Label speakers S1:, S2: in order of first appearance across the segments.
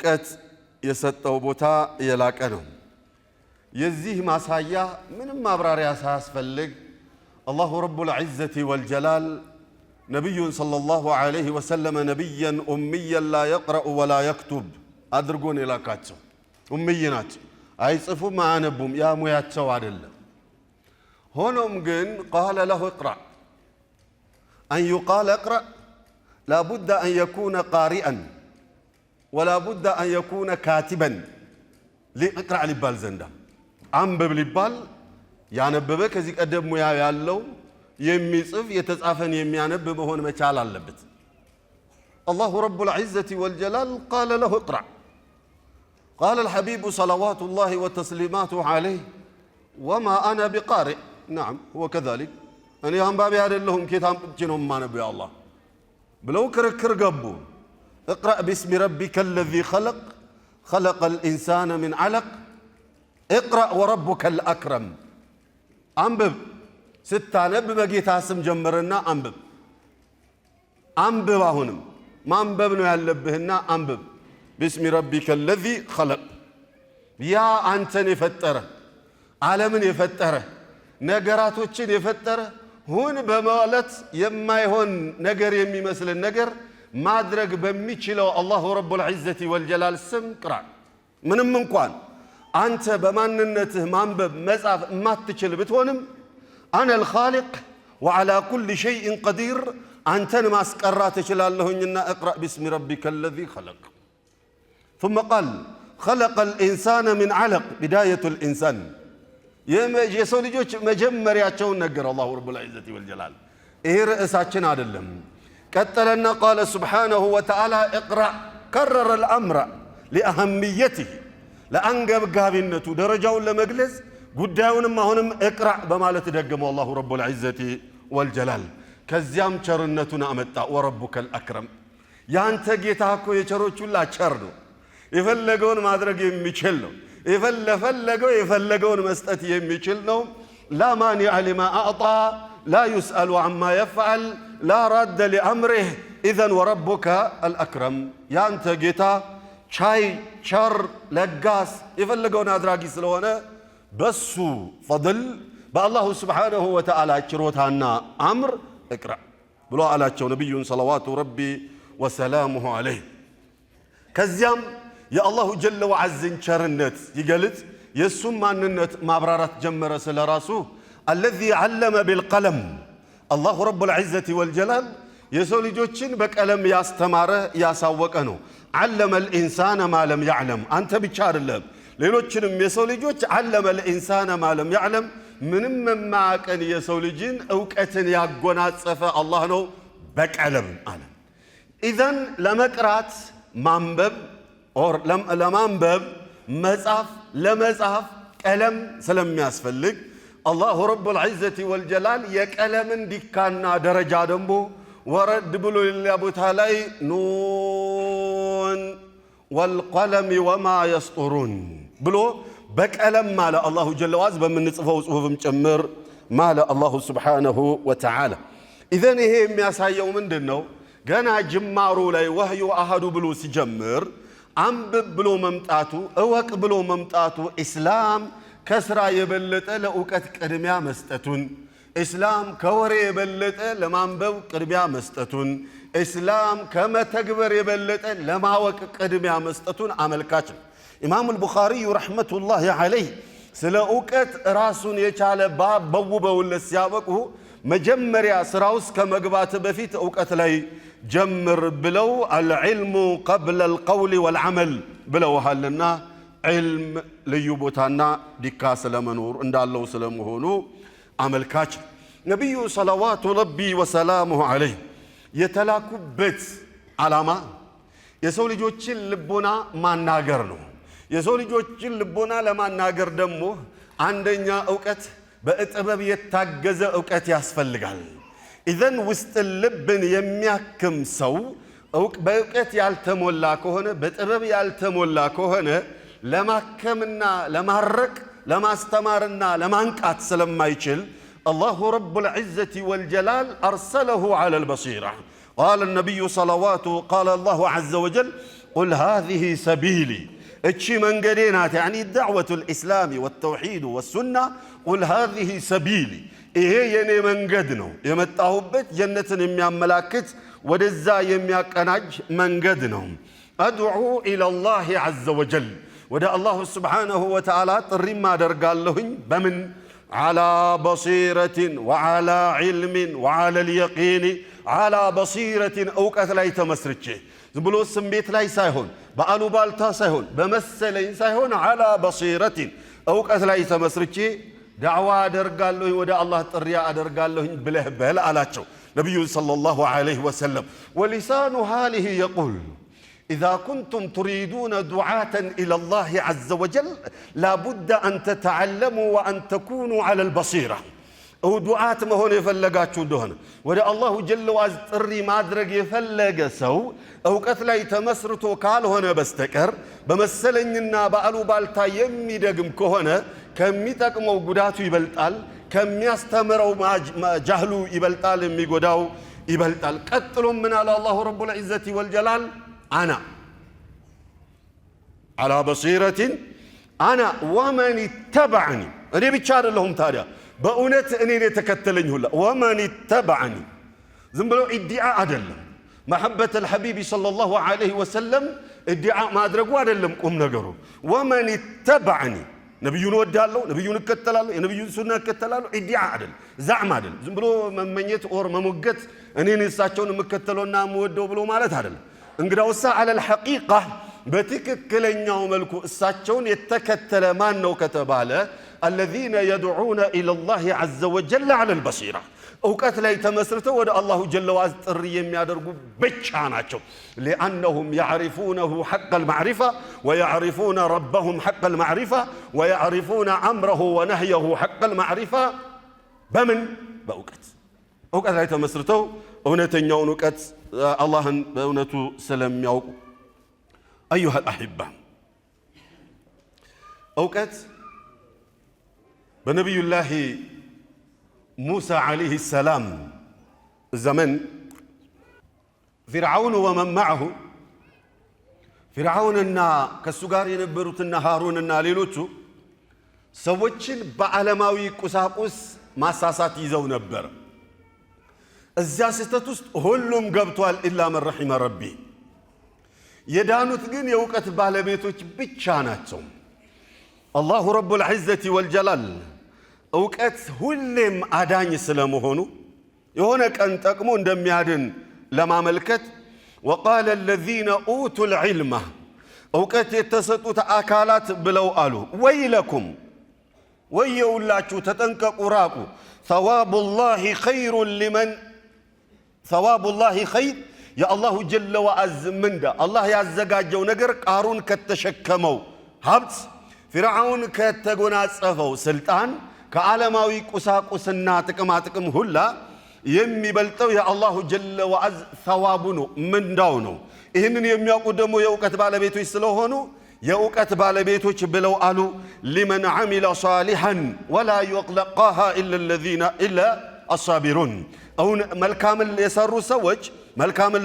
S1: ለእውቀት የሰጠው ቦታ የላቀ ነው። የዚህ ማሳያ ምንም ማብራሪያ ሳያስፈልግ አላሁ ረቡል ዒዘቲ ወልጀላል ነቢዩን ሰለላሁ ዐለይሂ ወሰለም ነቢያን ኡምያን ላ የቅረኡ ወላ የክቱብ አድርጎን የላካቸው። ኡምይ ናቸው፣ አይጽፉም አያነቡም፣ ያ ሙያቸው አይደለም። ሆኖም ግን ቃለ ለሁ እቅረእ አን ዩቃለ እቅረእ ላቡደ አን የኩነ ቃሪአን ወላቡደ አን የኩነ ካቲበን እቅረእ ሊባል ዘንዳ አንብብ ሊባል ያነበበ ከዚህ ቀደም ሙያ ያለው የሚጽፍ የተጻፈን የሚያነብ መሆን መቻል አለበት። አላሁ ረቡል ዒዘቲ ወልጀላል ቃለ ለሁ እቅረእ ቃለ አልሐቢቡ ሰለዋቱላሂ ወተስሊማቱሁ ዐለይህ ወማ አነ ቢቃሪእ ነዓም ሁወ ከዛሊክ እኔ አንባቢ አይደለሁም ኬት አምጥቼ ነው የማነበው አላህ ብለው ክርክር ገቡ። እቅረእ ቢስሚ ረቢከ አለዚ ኸለቅ ኸለቀል ኢንሳነ ሚን ዐለቅ እቅረእ ወረቡከል አክረም አንብብ ስታነብ በጌታ ስም ጀምርና አንብብ አንብብ አሁንም ማንበብ ነው ያለብህና አንብብ ቢስሚ ረቢከ አለዚ ኸለቅ ያ አንተን የፈጠረ ዓለምን የፈጠረ ነገራቶችን የፈጠረ ሁን በማለት የማይሆን ነገር የሚመስልን ነገር ማድረግ በሚችለው አላሁ ረቡል ዒዘቲ ወልጀላል ስም ቅራ። ምንም እንኳን አንተ በማንነትህ ማንበብ መጻፍ የማትችል ብትሆንም አነ አልኻሊቅ ወዓላ ኩሊ ሸይእን ቀዲር አንተን ማስቀራት እችላለሁኝና እቅረእ ቢስሚ ረቢከ አለዚ ኸለቅ ثم قال خلق الإنسان من علق بداية الإنسان የሰው ልጆች መጀመሪያቸውን ነገር አላሁ ረቡል ዒዘቲ ወልጀላል። ይሄ ርዕሳችን አይደለም። ቀጠለና ቃለ ሱብሓነሁ ወተዓላ እቅረእ ከረረ አልአምረ ሊአህምየቲህ ለአንገብጋቢነቱ ደረጃውን ለመግለጽ ጉዳዩንም አሁንም እቅረእ በማለት ደገመው አላሁ ረቡል ዒዘቲ ወልጀላል። ከዚያም ቸርነቱን አመጣ። ወረቡከል አክረም ያንተ ጌታ እኮ የቸሮች ሁላ ቸር ነው። የፈለገውን ማድረግ የሚችል ነው። የፈለገው የፈለገውን መስጠት የሚችል ነው። ላ ማኒዐ ሊማ አዕጣ ላ ዩስአሉ ዐማ የፍዐል ላ ራደ ሊአምሪህ ኢዘን ወረቡከ አልአክረም ያንተ ጌታ ቻይ ቸር ለጋስ የፈለገውን አድራጊ ስለሆነ በሱ ፈድል በአላሁ ስብሓነሁ ወተዓላ ችሮታና አምር እቅረእ ብሎ አላቸው ነቢዩን ሰለዋቱ ረቢ ወሰላሙሁ ዐለይህ። ከዚያም የአላሁ ጀለ ወዐዝን ቸርነት ይገልጽ የእሱም ማንነት ማብራራት ጀመረ ስለ ራሱ። አለዚ ዐለመ ቢልቀለም አላሁ ረቡል ዒዘቲ ወልጀላል የሰው ልጆችን በቀለም ያስተማረ ያሳወቀ ነው። ዐለመ ልኢንሳነ ማ ለም ያዕለም አንተ ብቻ አይደለም ሌሎችንም የሰው ልጆች ዐለመ ልኢንሳነ ማ ለም ያዕለም ምንም የማያውቅን የሰው ልጅን እውቀትን ያጎናጸፈ አላህ ነው በቀለም አለ። ኢዘን ለመቅራት ማንበብ ለማንበብ መጻፍ ለመጻፍ ቀለም ስለሚያስፈልግ አላሁ ረቡል ዒዘቲ ወልጀላል የቀለምን ዲካና ደረጃ ደግሞ ወረድ ብሎ ሌላ ቦታ ላይ ኑን ወልቀለሚ ወማ የስጡሩን ብሎ በቀለም ማለ አላሁ ጀለ ወዐዝ በምንጽፈው ጽሑፍም ጭምር ማለ አላሁ ስብሓነሁ ወተዓላ። ኢዘን ይሄ የሚያሳየው ምንድን ነው? ገና ጅማሩ ላይ ወህዩ አሃዱ ብሎ ሲጀምር አንብብ ብሎ መምጣቱ እወቅ ብሎ መምጣቱ ኢስላም ከስራ የበለጠ ለእውቀት ቅድሚያ መስጠቱን፣ ኢስላም ከወሬ የበለጠ ለማንበብ ቅድሚያ መስጠቱን፣ ኢስላም ከመተግበር የበለጠ ለማወቅ ቅድሚያ መስጠቱን አመልካች ነው። ኢማሙ አልቡኻሪዩ ረሕመቱላሂ ዐለይህ ስለ እውቀት ራሱን የቻለ ባብ በውበውለት ሲያበቁ መጀመሪያ ስራ ውስጥ ከመግባት በፊት እውቀት ላይ ጀምር ብለው አልዕልሙ ቀብለ አልቀውል ወልዓመል ብለውሃልና ዕልም ልዩ ቦታና ዲካ ስለመኖር እንዳለው ስለመሆኑ አመልካች። ነቢዩ ሰለዋቱ ረቢ ወሰላሙሁ ዐለይህ የተላኩበት ዓላማ የሰው ልጆችን ልቦና ማናገር ነው። የሰው ልጆችን ልቦና ለማናገር ደግሞ አንደኛ እውቀት በጥበብ የታገዘ እውቀት ያስፈልጋል። ኢዘን ውስጥ ልብን የሚያክም ሰው በእውቀት ያልተሞላ ከሆነ በጥበብ ያልተሞላ ከሆነ ለማከምና ለማረቅ ለማስተማርና ለማንቃት ስለማይችል አላሁ ረቡል ዒዘቲ ወልጀላል አርሰለሁ ዐለል በሲራ ቃለ ነቢዩ ሰለዋቱ ቃለ አላሁ ዐዘ ወጀል ቁል ሃዚህ ሰቢሊ እቺ መንገዴ ናት። ያኒ ዳዕወቱል ኢስላሚ ወተውሂድ ወሱና ቁል ሃዚህ ሰቢሊ ይሄ የኔ መንገድ ነው የመጣሁበት ጀነትን የሚያመላክት ወደዛ የሚያቀናጅ መንገድ ነው። አድዑ ኢለላህ ዐዘ ወጀል ወደ አላሁ ስብሓነሁ ወተዓላ ጥሪም አደርጋለሁኝ በምን ዓላ በሲረትን ወዓላ ዒልምን ወዓላ ልየቂን ዓላ በሲረትን እውቀት ላይ ተመስርቼ ዝም ብሎ ስሜት ላይ ሳይሆን በአሉባልታ ሳይሆን በመሰለኝ ሳይሆን ዓላ በሲረትን እውቀት ላይ ተመስርቼ ዳዕዋ አደርጋለሁኝ ወደ አላህ ጥሪ አደርጋለሁኝ ብለህ በል አላቸው ነቢዩ ሰለላሁ ዐለይሂ ወሰለም። ወሊሳኑ ሃሊሂ የቁል إذا كنتم تريدون دعاة إلى الله عز وجل لابد أن تتعلموا وأن تكونوا على البصيرة أو دعاة ما هون يفلقاتشو دهنا ولا الله جل وعز تري ما أدرك يفلق سو أو كثلا يتمسرتو قال هنا بستكر بمسلننا بقالوا بالتا يمي دقم كهنا كم يتك موجوداتو يبلتال كم يستمروا ما جهلوا يبلتال يمي قداو يبلتال قتلوا من على الله رب العزة والجلال أنا على بصيرة أنا ومن اتبعني أنا بيتشار لهم تاريا بأونت أني نتكتلني هلا ومن اتبعني زنبلو ادعاء أدلم محبة الحبيب صلى الله عليه وسلم ادعاء ما أدركوا أدلم قم نقروا ومن اتبعني نبيون ودالو نبيون كتلالو نبيون سنة كتلالو ادعاء أدل زعم أدل زنبلو ممنيت أور ممقت أني نساتشون مكتلونا مودو بلو مالت أدل እንግዳውሳ አለል ሐቂቃ በትክክለኛው መልኩ እሳቸውን የተከተለ ማን ነው ከተባለ الذين يدعون الى الله عز وجل على البصيره እውቀት ላይ ተመስርተው ወደ አላሁ ጀለ ወዐዝ ጥሪ የሚያደርጉ ብቻ ናቸው። لانهم يعرفونه حق المعرفه ويعرفون ربهم حق المعرفه ويعرفون امره ونهيه حق المعرفه በምን እውቀት ላይ ተመስርተው እውነተኛውን እውቀት አላህን በእውነቱ ስለሚያውቁ አዩሃ አልአሂባ እውቀት በነቢዩላህ ሙሳ ዓለይሂ ሰላም ዘመን ፊርዓውን ወመን መዐሁ ፊርዓውንና ከሱ ጋር የነበሩትና ሃሩንና ሌሎቹ ሰዎችን በዓለማዊ ቁሳቁስ ማሳሳት ይዘው ነበር። እዚያ ስህተት ውስጥ ሁሉም ገብቷል ኢላ መን ረሒመ ረቢ። የዳኑት ግን የእውቀት ባለቤቶች ብቻ ናቸው። አላሁ ረቡል ዒዘቲ ወልጀላል እውቀት ሁሌም አዳኝ ስለመሆኑ የሆነ ቀን ጠቅሞ እንደሚያድን ለማመልከት ወቃለ አለዚነ ኡቱል ዒልመ እውቀት የተሰጡት አካላት ብለው አሉ ወይለኩም ወየውላችሁ ተጠንቀቁ ራቁ ሰዋቡላሂ ኸይሩን ሊመን ሰዋቡላሂ ኸይር የአላሁ ጀለ ወዐዝ ምንዳ አላህ ያዘጋጀው ነገር ቃሩን ከተሸከመው ሀብት ፊርዓውን ከተጎናጸፈው ስልጣን ከዓለማዊ ቁሳቁስና ጥቅማጥቅም ሁላ የሚበልጠው የአላሁ ጀለ ወዐዝ ሰዋቡ ነው ምንዳው ነው። ይህንን የሚያውቁ ደግሞ የእውቀት ባለቤቶች ስለሆኑ የእውቀት ባለቤቶች ብለው አሉ ሊመን ዐሚለ ሷሊሐን ወላ ዩቅለቃሃ ኢላ አሳቢሩን አሁን መልካምን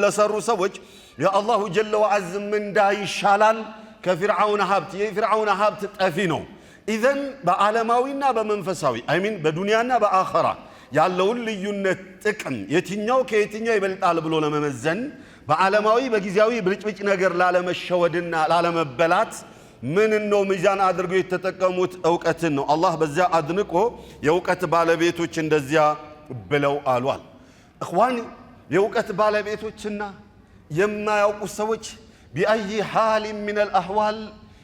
S1: ለሰሩ ሰዎች የአላሁ ጀለ ወዐዝ ምንዳ ይሻላል ከፊርዓውን ሀብት። የፊርዓውን ሀብት ጠፊ ነው። ኢዘን በዓለማዊና በመንፈሳዊ አይሚን በዱንያና በአኸራ ያለውን ልዩነት ጥቅም የትኛው ከየትኛው ይበልጣል ብሎ ለመመዘን በዓለማዊ በጊዜያዊ ብልጭብጭ ነገር ላለመሸወድና ላለመበላት ምን ነው ሚዛን አድርገው የተጠቀሙት እውቀትን ነው። አላህ በዚያ አድንቆ የእውቀት ባለቤቶች እንደዚያ ብለው አሏል። እኽዋኒ የእውቀት ባለቤቶችና የማያውቁ ሰዎች ቢአይ ሓል ሚን አልአህዋል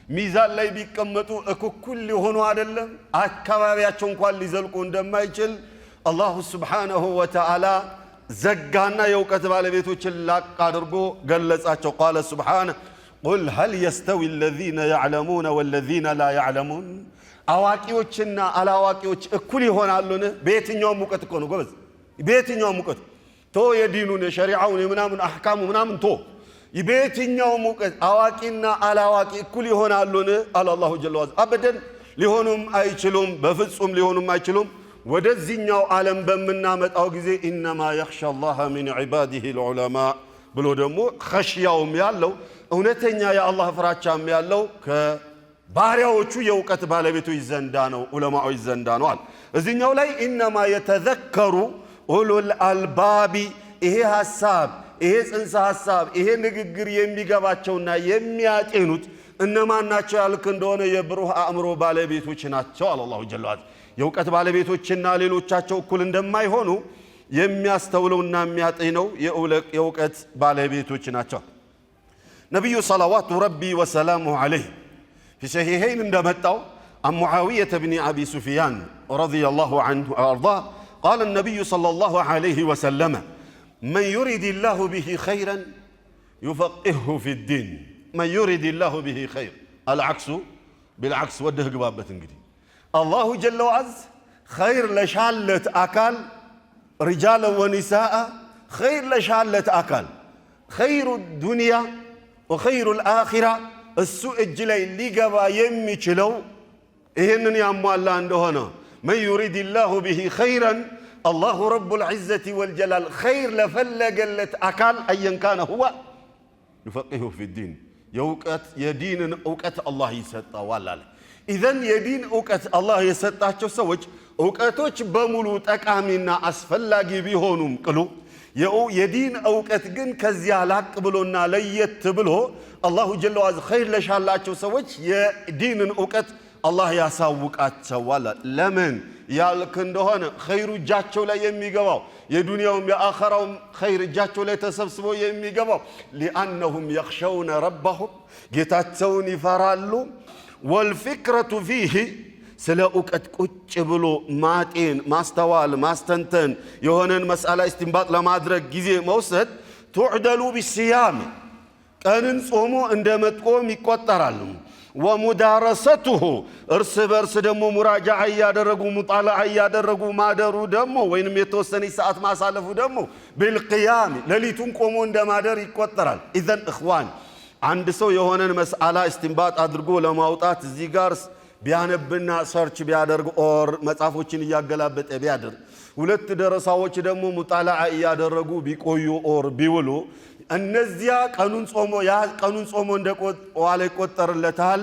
S1: ሚዛን ላይ ቢቀመጡ እኩል ሊሆኑ አይደለም። አካባቢያቸው እንኳን ሊዘልቁ እንደማይችል አላሁ ስብሓነሁ ወተዓላ ዘጋና የእውቀት ባለቤቶችን ላቅ አድርጎ ገለጻቸው። ቃለ ስብሓነሁ ቁል ሀል የስተዊ አለዚነ ያዕለሙነ ወለዚነ ላ ያዕለሙን አዋቂዎችና አላዋቂዎች እኩል ይሆናሉን? በየትኛውም እውቀት እኮ ነው ጎበዝ፣ በየትኛውም እውቀት ቶ የዲኑን የሸሪዓውን የምናምን አሕካሙ ምናምን ቶ በየትኛውም እውቀት አዋቂና አላዋቂ እኩል ይሆናሉን? አለ አላሁ ጀለ ወዐዝ። አበደን ሊሆኑም አይችሉም፣ በፍጹም ሊሆኑም አይችሉም። ወደዚህኛው ዓለም በምናመጣው ጊዜ ኢነማ የኽሻ አላህ ሚን ዒባዲሂ ልዑለማ ብሎ ደግሞ ኸሽያውም ያለው እውነተኛ የአላህ ፍራቻም ያለው ከባሪያዎቹ የእውቀት ባለቤቶች ዘንዳ ነው ዑለማዎች ዘንዳ ነው አለ እዚህኛው ላይ ኢነማ የተዘከሩ ኡሉል አልባቢ ይሄ ሐሳብ ይሄ ጽንሰ ሐሳብ ይሄ ንግግር የሚገባቸውና የሚያጤኑት እነማን ናቸው ያልክ እንደሆነ የብሩህ አእምሮ ባለቤቶች ናቸው አላሁ ጀለ ወዐላ የእውቀት ባለቤቶችና ሌሎቻቸው እኩል እንደማይሆኑ የሚያስተውለውና የሚያጤነው የእውቀት ባለቤቶች ናቸው ነብዩ ሰለዋቱ ረቢ ወሰላሙ ዐለይሂ في صحيحين እንደመጣው عن معاوية بن أبي سفيان رضي الله عنه وأرضاه قال النبي صلى الله عليه وسلم من يريد الله به خيرا يفقهه في الدين من يريد الله به خير العكس بالعكس وده قبابة انجدي الله جل وعز خير لشالة أكل رجالا ونساء خير لشالة أكل خير الدنيا وخير الآخرة السوء الجلي اللي قبا يمي چلو إهنن يامو الله عنده هنا من يريد الله به خيرا الله رب العزة والجلال خير لفلقلت أكل أيا كان هو يفقهه في الدين يوقت يدين أوقت الله يسطى والله إذن يدين أوقت الله يسطى سوج أوقتوች በሙሉ ጠቃሚና አስፈላጊ ቢሆኑም ቅሉ የዲን እውቀት ግን ከዚያ ላቅ ብሎና ለየት ብሎ አላሁ ጀለ ወዐዝ ኸይር ለሻላቸው ሰዎች የዲንን እውቀት አላህ ያሳውቃቸዋል ለምን ያልክ እንደሆነ ኸይሩ እጃቸው ላይ የሚገባው የዱንያውም የአኺራውም ኸይር እጃቸው ላይ ተሰብስቦ የሚገባው لأنهم يخشون ربهم ጌታቸውን ይፈራሉ والفكرة فيه ስለ እውቀት ቁጭ ብሎ ማጤን ማስተዋል ማስተንተን የሆነን መስአላ እስቲንባጥ ለማድረግ ጊዜ መውሰድ ተዕደሉ بالصيام ቀንን ጾሞ እንደመጥቆም ይቆጠራል ወሙዳረሰቱሁ እርስ በርስ ደግሞ ሙራጃዓ ያደረጉ ሙጣላዓ ያደረጉ ማደሩ ደግሞ ወይንም የተወሰነ ሰዓት ማሳለፉ ደግሞ بالقيام ለሊቱን ቆሞ እንደማደር ይቆጠራል ኢዘን اخوان አንድ ሰው የሆነን መስአላ እስቲንባጥ አድርጎ ለማውጣት እዚህ ጋር ቢያነብና ሰርች ቢያደርግ ኦር መጻፎችን ያገላበጠ ቢያደርግ ሁለት ደረሳዎች ደግሞ ሙጣላዓ ያደረጉ ቢቆዩ ኦር ቢውሉ እነዚያ ቀኑን ጾሞ እንደቆዋለ ይቆጠርለታል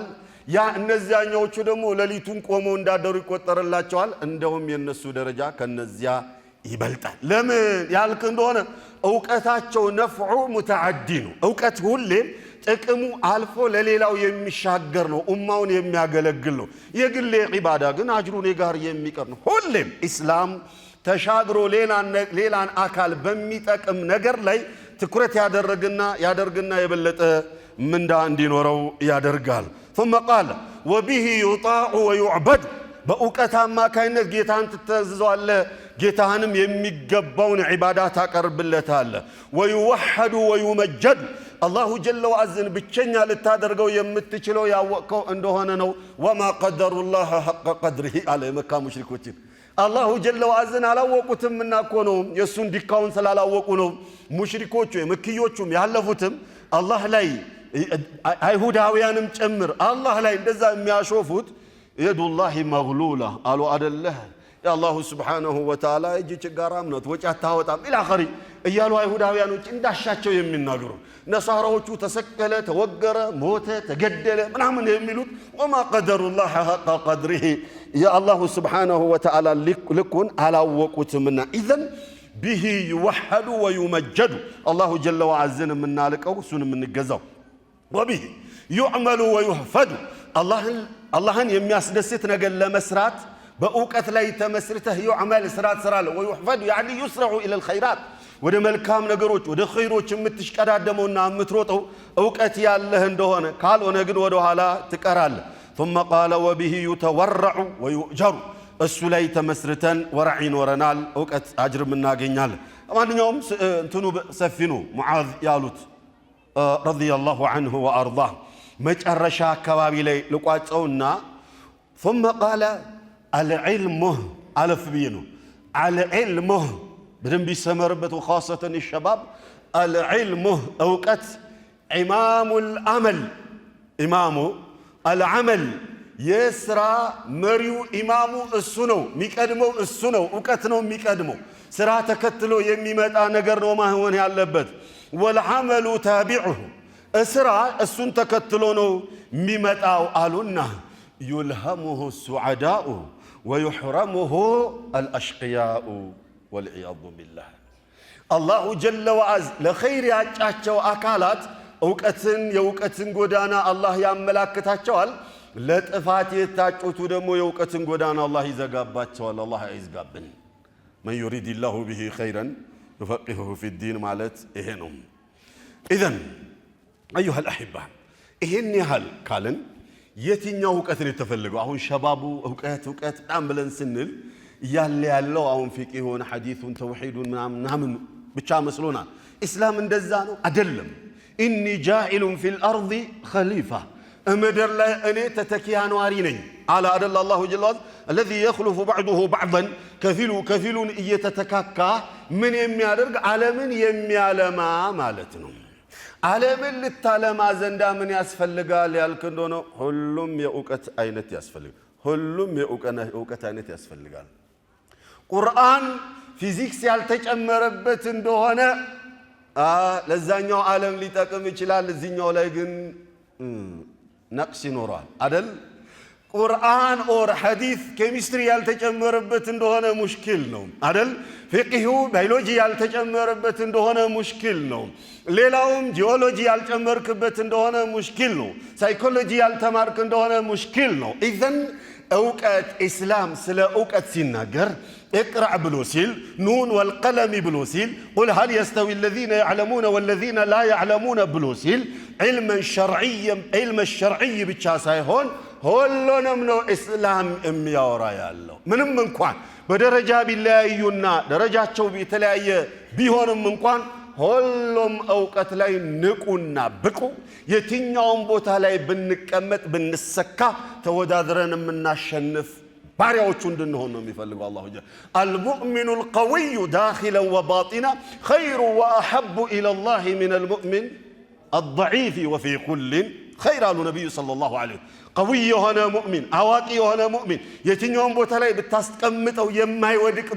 S1: ያ እነዚያኞቹ ደግሞ ለሊቱን ቆሞ እንዳደሩ ይቆጠርላቸዋል እንደውም የነሱ ደረጃ ከነዚያ ይበልጣል ለምን ያልክ እንደሆነ እውቀታቸው ነፍዑ ሙተዓዲ ነው እውቀት ሁሌም ጥቅሙ አልፎ ለሌላው የሚሻገር ነው ኡማውን የሚያገለግል ነው የግል ኢባዳ ግን አጅሩን ጋር የሚቀር ነው ሁሌም እስላም ተሻግሮ ሌላን አካል በሚጠቅም ነገር ላይ ትኩረት ያደርግና የበለጠ ምንዳ እንዲኖረው ያደርጋል ثم قال وبه يطاع ويعبد በእውቀት አማካይነት ጌታን ትተዘዛለህ ጌታንም የሚገባውን ዒባዳ ታቀርብለታለህ ويوحد ويمجد الله جل وعز ብቸኛ ልታደርገው የምትችለው ያወቀው እንደሆነ ነው وما قدر الله حق قدره على መካ ሙሽሪኮችን الله جل وعز አላወቁትምና እኮ ነው የሱን ዲካውን ስላላወቁ ነው ሙሽሪኮቹ የመክዮቹም ያለፉትም አላህ ላይ አይሁዳውያንም ጭምር አላህ ላይ እንደዛ የሚያሾፉት የዱላሂ መግሉላ አሉ አደለህ የአላሁ ስብሓነሁ ወተዓላ እጅ ችጋራም ናት ወጪ አታወጣም ኢላኸሪ እያሉ አይሁዳውያኖች እንዳሻቸው የሚናገሩ ነሳራዎቹ ተሰቀለ ተወገረ ሞተ ተገደለ ምናምን የሚሉት ወማ ቀደሩላህ ሐቀ ቀድሪሂ የአላሁ ስብሓነሁ ወተዓላ ልኩን አላወቁትምና ኢዘን ቢሂ ይወሐዱ ወዩመጀዱ አላሁ ጀለ ወዐዝን የምናልቀው እሱን የምንገዛው ወቢሂ ዩዕመሉ ወዩህፈዱ አላህን የሚያስደስት ነገር ለመስራት በእውቀት ላይ ተመስርተህ يعمل ስራት ስራለ ويحفد يعني يسرع الى الخيرات ወደ መልካም ነገሮች ወደ ኸይሮች የምትሽቀዳደመውና የምትሮጠው እውቀት ያለህ እንደሆነ ካልሆነ ግን ወደ ኋላ ትቀራለህ ثم قال وبه يتورع ويؤجر እሱ ላይ ተመስርተን ወራዕ ይኖረናል እውቀት አጅር እናገኛለን ማንኛውም እንትኑ ሰፊ ነው ሙዓዝ ያሉት رضي الله عنه وارضاه መጨረሻ አካባቢ ላይ ልቋጨውና ثم قال العلم ألف بينه العلم بدن بيسمربت وخاصة الشباب العلم أوقات إمام العمل إمامه العمل يسرى مريو إمامه السنو ميكادمو السنو وكتنو ميكادمو سرا تكتلو يمي متى نقرنو ما هو يعلبت والعمل تابعه እስራ እሱን ተከትሎ ነው የሚመጣው አሉና يلهمه السعداء ويحرمه الأشقياء والعياذ بالله الله جل وعز لخير ያጫቸው አካላት የእውቀትን ጎዳና አላህ ያመላክታቸዋል ለጥፋት የታጩት ደግሞ የእውቀትን ጎዳና አላህ ይዘጋባቸዋል አላህ አይዝጋብን من يريد الله به خيرا يفقهه في الدين ማለት ይሄ ነው اذا ايها الاحبه ይሄን ያህል ካልን የትኛው እውቀት ነው የተፈለገው አሁን ሸባቡ እውቀት በጣም ብለን ስንል ያለው አሁን ፊቅሁን ሐዲሱን ተውሂዱን ምናምን ብቻ መስሎናል እስላም እንደዛ ነው አይደለም إني جاعل في الأرض خليفة أمدر لا أني تتكيا نواري ني على أدل الله جل وعلا الذي يخلف بعضه بعضا كفيل يتتكاكا من يميالرق على من يميالما مالتنا على من للتالما زندا من يسفلقا ليالكندونا هلوم يأوكت أينت يسفلق هلوم يأوكت أينت يسفلقا قرآن فيزيكس يالتج أمربت اندوهنا ለዛኛው ዓለም ሊጠቅም ይችላል ለዚህኛው ላይ ግን ነቅስ ይኖራል አይደል ቁርአን ኦር ሐዲስ ኬሚስትሪ ያልተጨመረበት እንደሆነ ሙሽኪል ነው አይደል ፍቅሁ ባዮሎጂ ያልተጨመረበት እንደሆነ ሙሽኪል ነው ሌላውም ጂኦሎጂ ያልጨመርክበት እንደሆነ ሙሽኪል ነው ሳይኮሎጂ ያልተማርክ እንደሆነ ሙሽኪል ነው ኢዘን እውቀት እስላም ስለ እውቀት ሲናገር اقرأ بلوسيل نون والقلم بلوسيل قل هل يستوي الذين يعلمون والذين لا يعلمون بلوسيل علما شرعيا علم الشرعي بتشاسايهون هولنا منو اسلام امياورا يالله منم እንኳን በደረጃ ቢለያዩና ደረጃቸው ቢተለያየ ቢሆንም እንኳን ሁሉም እውቀት ላይ ንቁና ብቁ የትኛውም ቦታ ላይ ብንቀመጥ ብንሰካ ተወዳድረን የምናሸንፍ ባሪያዎቹ እንድንሆን ነው የሚፈልገው አላህ ጀ المؤمن القوي داخلا وباطنا خير واحب الى الله من المؤمن الضعيف وفي كل خير قال النبي صلى الله عليه قوي هنا مؤمن اواقي هنا مؤمن የትኛውም ቦታ ላይ ብታስቀምጠው የማይወድቅ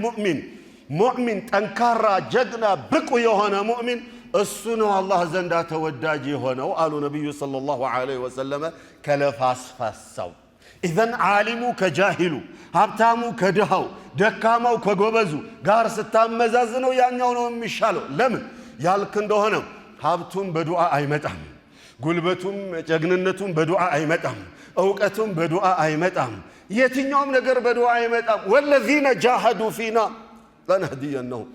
S1: ሙእሚን ጠንካራ ጀግና ብቁ የሆነ ሙእሚን እሱ ነው አላህ ዘንዳ ተወዳጅ የሆነው አሉ ነብዩ ሰለላሁ ዐለይሂ ወሰለም ከለፋስፋሳው إذن عالمو كجاهلو هبتامو كدهاو دكامو كغوبزو غار ستام مزازنو يانياو نو ميشالو لمن يالكن دهونو هبتوم بدعاء ايمطام ጉልበቱም ጀግንነቱም በዱዓ አይመጣም እውቀቱም በዱዓ አይመጣም የትኛውም ነገር በዱዓ አይመጣም والذين جاهدوا فينا لنهدينهم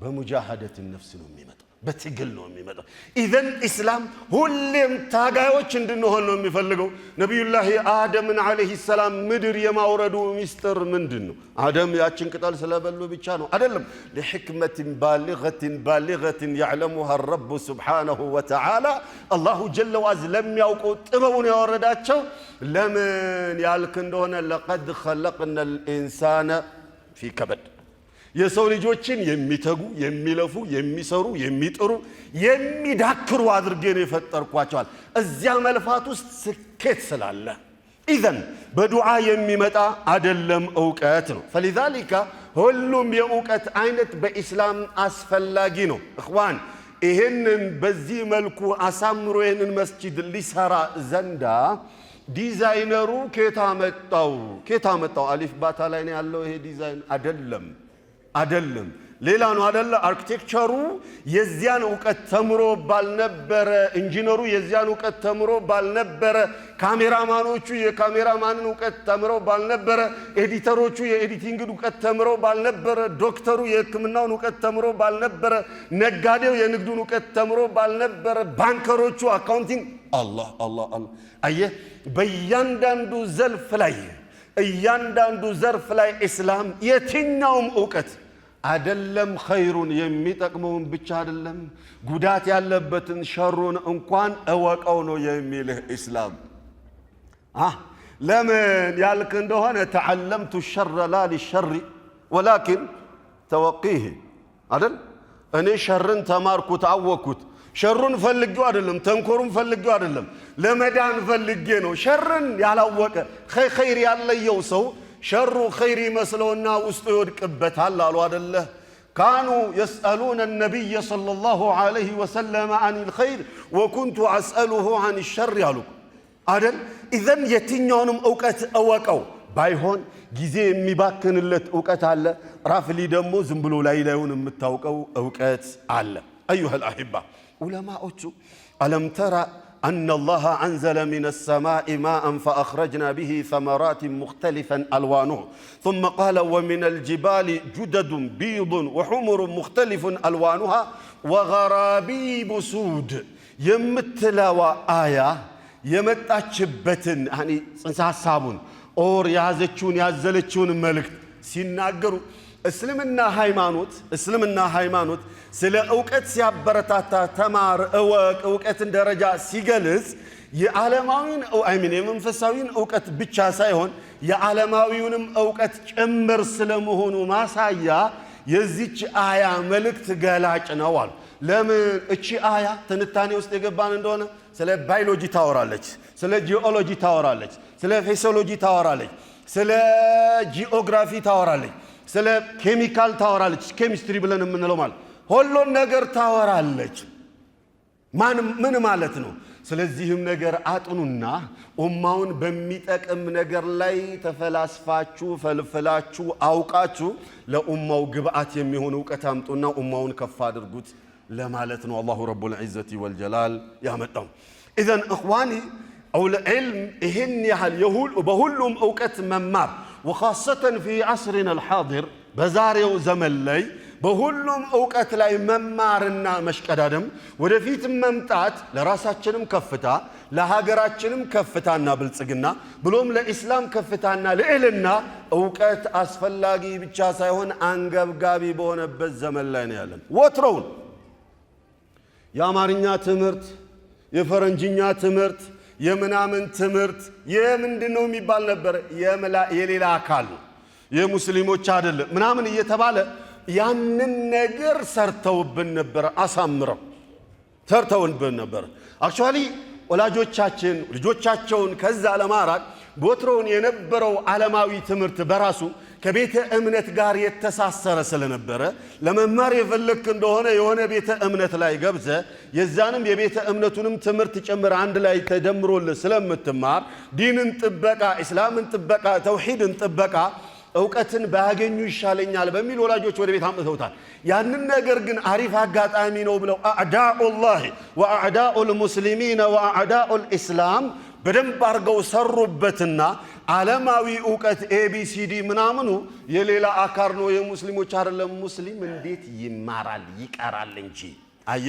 S1: بمجاهدة النفس ነው የሚመጣው በትግል ነው የሚመጣው ኢዘን እስላም ሁሌም ታጋዮች እንድንሆን ነው የሚፈልገው ነብዩላህ አደምን አለይሂ ሰላም ምድር የማውረዱ ሚስጥር ምንድነው አደም ያችን ቅጠል ስለበሉ ብቻ ነው አይደለም ለሕክመት ባሊغة يعلمها الرب سبحانه وتعالى الله جل وعلا ለም ያውቀው ጥበቡን ያወረዳቸው ለምን ያልክ እንደሆነ لقد خلقنا الانسان في كبد የሰው ልጆችን የሚተጉ የሚለፉ የሚሰሩ የሚጥሩ የሚዳክሩ አድርገን የፈጠርኳቸዋል እዚያ መልፋት ውስጥ ስኬት ስላለ ኢዘን በዱዓ የሚመጣ አይደለም ዕውቀት ነው فلذلك ሁሉም የዕውቀት አይነት በእስላም አስፈላጊ ነው እخوان ይሄንን በዚህ መልኩ አሳምሮ ይሄንን መስጂድ ሊሰራ ዘንዳ ዲዛይነሩ ከታ መጣው አሊፍ ባታ ላይ ነው ያለው ይሄ ዲዛይን አይደለም ሌላ ነው አይደለ አርኪቴክቸሩ የዚያን ዕውቀት ተምሮ ባልነበረ ኢንጂነሩ የዚያን ዕውቀት ተምሮ ባልነበረ ካሜራማኖቹ የካሜራማንን ዕውቀት ተምሮ ባልነበረ ኤዲተሮቹ የኤዲቲንግ ዕውቀት ተምሮ ባልነበረ ዶክተሩ የሕክምናውን ዕውቀት ተምሮ ባልነበረ ነጋዴው የንግዱን ዕውቀት ተምሮ ባልነበረ ባንከሮቹ አካውንቲንግ አላህ አየህ በእያንዳንዱ ዘርፍ ላይ እስላም የትኛውም ዕውቀት አይደለም ኸይሩን የሚጠቅመውን ብቻ አይደለም ጉዳት ያለበትን ሸሩን እንኳን እወቀው ነው የሚልህ እስላም ለምን ያልክ እንደሆነ ተዓለምቱ الشر لا للشر ولكن توقيه አይደል እኔ ሸርን ተማርኩት አወኩት ሸሩን ፈልጌው አይደለም ተንኮሩን ፈልጌው አይደለም ለመዳን ፈልጌ ነው ሸርን ያላወቀ ኸይር ያለየው ሰው ሸሩ ኸይር መስለውና ውስጡ ይወድቅበታል አሉ አይደለ كانوا يسألون النبي صلى الله عليه وسلم عن الخير وكنت أسأله عن الشر يالوك أدل إذن يتنيونم أوقات أوكاو بايهون ጊዜ የሚባክንለት ዕውቀት አለ ራፍሊ ደግሞ ዝም ብሎ ላይ ላይውን የምታውቀው ዕውቀት አለ أيها الأحبة ዑለማዎቹ ألم ترى أن الله أنزل من السماء ماء فأخرجنا به ثمرات مختلفا ألوانه ثم قال ومن الجبال جدد بيض وحمر مختلف ألوانها وغرابيب سود يمتلوا آية يمتأشبتن يعني صنصحابون ኦር ያዘቹን ያዘለቹን መልእክት ሲናገሩ እስልምና ሃይማኖት ስለ ዕውቀት ሲያበረታታ ተማር እወቅ ዕውቀትን ደረጃ ሲገልጽ የዓለማዊን የመንፈሳዊን ዕውቀት ብቻ ሳይሆን የዓለማዊውንም ዕውቀት ጭምር ስለመሆኑ ማሳያ የዚች አያ መልእክት ገላጭ ነው አሉ ለምን እቺ አያ ትንታኔ ውስጥ የገባን እንደሆነ ስለ ባዮሎጂ ታወራለች ስለ ጂኦሎጂ ታወራለች ስለ ፊዚዮሎጂ ታወራለች ስለ ጂኦግራፊ ታወራለች ስለ ኬሚካል ታወራለች ኬሚስትሪ ብለን የምንለው ማለት ሁሉን ነገር ታወራለች ምን ማለት ነው ስለዚህም ነገር አጥኑና ኡማውን በሚጠቅም ነገር ላይ ተፈላስፋችሁ ፈልፈላችሁ አውቃችሁ ለኡማው ግብአት የሚሆን ዕውቀት አምጡና ኡማውን ከፍ አድርጉት ለማለት ነው አላሁ ረቡል ዒዘቲ ወልጀላል ያመጣው ኢዘን እኽዋኒ أو العلم إهن يحل يهول وبهلهم أوقات ممار وخاصة في عصرنا الحاضر بزاريو زمن لي بهلهم أوقات لاي ممارنا مشكدادم ودفيت ممتات لراساتشنم كفتا لهاجراتشنم كفتانا بالسجنا بلوم لإسلام كفتانا لإلنا أوقات أسفلاقي بتشاسيهون أنجب قابي بون بالزمن لا نيالن وترون يا مارينيا تمرت يا فرنجينيا تمرت የምናምን ትምርት የምንድነው የሚባል ነበር የሌላ አካል የሙስሊሞች አይደለም ምናምን እየተባለ ያንን ነገር ሰርተውብን ነበር አሳምረው ሰርተውብን ነበር አክቹአሊ ወላጆቻችን ልጆቻቸውን ከዛ ለማራቅ ቦትሮን የነበረው ዓለማዊ ትምርት በራሱ ከቤተ እምነት ጋር የተሳሰረ ስለነበረ ለመማር የፈለክ እንደሆነ የሆነ ቤተ እምነት ላይ ገብዘ የዛንም የቤተ እምነቱንም ትምርት ጨምር አንድ ላይ ተደምሮል ስለምትማር ዲንን ጥበቃ እስላምን ጥበቃ ተውሂድን ጥበቃ ዕውቀትን ባያገኙ ይሻለኛል በሚል ወላጆች ወደ ቤት አምጥተውታል ያንን ነገር ግን አሪፍ አጋጣሚ ነው ብለው አዕዳኡላህ ወአዕዳኡል ሙስሊሚን ወአዕዳኡል ኢስላም በደንብ አርገው ሰሩበትና ዓለማዊ ዕውቀት ኤቢሲዲ ምናምኑ የሌላ አካር ነው የሙስሊሞች አይደለም ሙስሊም እንዴት ይማራል ይቀራል እንጂ አየ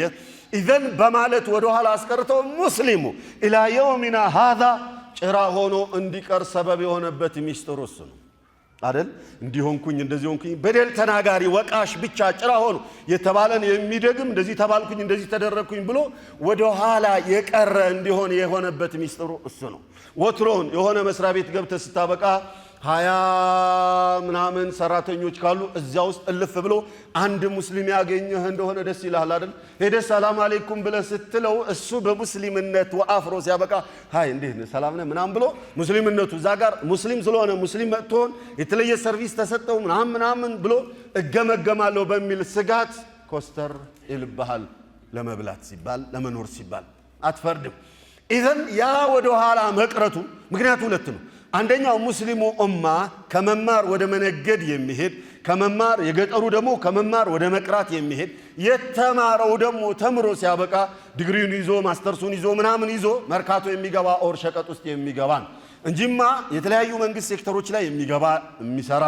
S1: ኢዘን በማለት ወደ ኋላ አስቀርተው ሙስሊሙ ኢላ የውሚና هذا ጭራ ሆኖ እንዲቀር ሰበብ የሆነበት ሚስጥሩ እሱ ነው አይደል እንዲሆንኩኝ እንደዚህ ሆንኩኝ በደል ተናጋሪ ወቃሽ ብቻ ጭራ ሆኖ የተባለን የሚደግም እንደዚህ ተባልኩኝ እንደዚህ ተደረኩኝ ብሎ ወደ ኋላ የቀረ እንዲሆን የሆነበት ሚስጥሩ እሱ ነው ወትሮን የሆነ መስሪያ ቤት ገብተ ስታበቃ 20 ምናምን ሰራተኞች ካሉ እዚያ ውስጥ እልፍ ብሎ አንድ ሙስሊም ያገኘህ እንደሆነ ደስ ይላል አይደል ሄደ ሰላም አለይኩም ብለ ስትለው እሱ በሙስሊምነት ወአፍሮ ሲያበቃ ሃይ እንዴ ሰላም ነህ ምናምን ብሎ ሙስሊምነቱ እዛ ጋር ሙስሊም ስለሆነ ሙስሊም መጥቶን የተለየ ሰርቪስ ተሰጠው ምናምን ብሎ እገመገማለሁ በሚል ስጋት ኮስተር ይልባል ለመብላት ሲባል ለመኖር ሲባል አትፈርድም ኢዘን ያ ወደ ኋላ መቅረቱ ምክንያቱ ሁለት ነው አንደኛው ሙስሊሙ ኡማ ከመማር ወደ መነገድ የሚሄድ ከመማር የገጠሩ ደግሞ ከመማር ወደ መቅራት የሚሄድ የተማረው ደግሞ ተምሮ ሲያበቃ ዲግሪውን ይዞ ማስተርሱን ይዞ ምናምን ይዞ መርካቶ የሚገባ ኦር ሸቀጥ ውስጥ የሚገባ እንጂማ የተለያዩ መንግስት ሴክተሮች ላይ የሚገባ የሚሰራ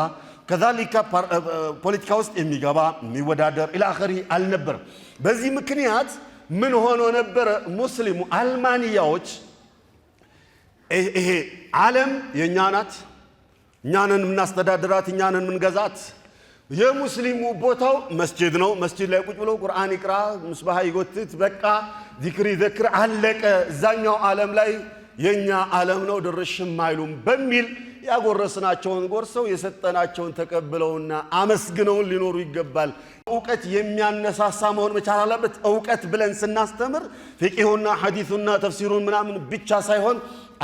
S1: ከዛሊካ ፖለቲካ ውስጥ የሚገባ የሚወዳደር ኢላ አኺሪ አልነበረ በዚህ ምክንያት ምን ሆኖ ነበር ሙስሊሙ አልማንያዎች ይሄ ዓለም የኛ ናት እኛንን ምናስተዳድራት እኛንን ምንገዛት የሙስሊሙ ቦታው መስጂድ ነው መስጂድ ላይ ቁጭ ብሎ ቁርአን ይቅራ ምስባህ ይጎትት በቃ ዚክር ይዘክር አለቀ እዛኛው ዓለም ላይ የኛ ዓለም ነው ድርሽም አይሉም በሚል ያጎረስናቸውን ጎርሰው የሰጠናቸውን ተቀብለውና አመስግነው ሊኖሩ ይገባል ዕውቀት የሚያነሳሳ መሆን መቻል አለበት ዕውቀት ብለን ስናስተምር ፍቂሁና ሐዲሱና ተፍሲሩን ምናምን ብቻ ሳይሆን